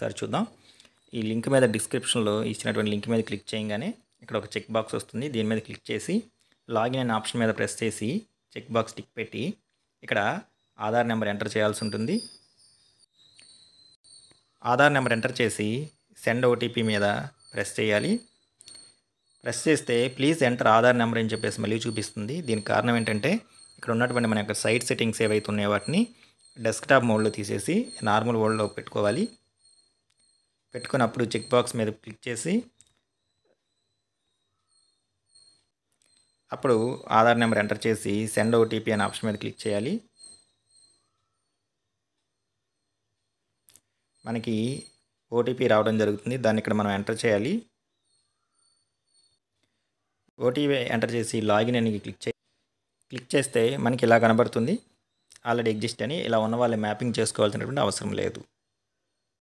ఒకసారి చూద్దాం. ఈ లింక్ మీద డిస్క్రిప్షన్లో ఇచ్చినటువంటి లింక్ మీద క్లిక్ చేయగానే ఇక్కడ ఒక చెక్ బాక్స్ వస్తుంది. దీని మీద క్లిక్ చేసి లాగిన్ అనే ఆప్షన్ మీద ప్రెస్ చేసి చెక్ బాక్స్ టిక్ పెట్టి ఇక్కడ ఆధార్ నెంబర్ ఎంటర్ చేయాల్సి ఉంటుంది. ఆధార్ నెంబర్ ఎంటర్ చేసి సెండ్ ఓటీపీ మీద ప్రెస్ చేయాలి. ప్రెస్ చేస్తే ప్లీజ్ ఎంటర్ ఆధార్ నెంబర్ అని చెప్పేసి మళ్ళీ చూపిస్తుంది. దీనికి కారణం ఏంటంటే ఇక్కడ ఉన్నటువంటి మన యొక్క సైట్ సెట్టింగ్స్ ఏవైతే ఉన్నాయో వాటిని డెస్క్టాప్ మోడ్లో తీసేసి నార్మల్ మోడ్లో పెట్టుకోవాలి. పెట్టుకున్నప్పుడు చెక్ బాక్స్ మీద క్లిక్ చేసి అప్పుడు ఆధార్ నెంబర్ ఎంటర్ చేసి సెండ్ ఓటీపీ అనే ఆప్షన్ మీద క్లిక్ చేయాలి. మనకి ఓటీపీ రావడం జరుగుతుంది. దాన్ని ఇక్కడ మనం ఎంటర్ చేయాలి. ఓటీపీ ఎంటర్ చేసి లాగిన్ అని క్లిక్ చేస్తే మనకి ఇలా కనబడుతుంది. ఆల్రెడీ ఎగ్జిస్ట్ అని. ఇలా ఉన్న వాళ్ళు మ్యాపింగ్ చేసుకోవాల్సినటువంటి అవసరం లేదు.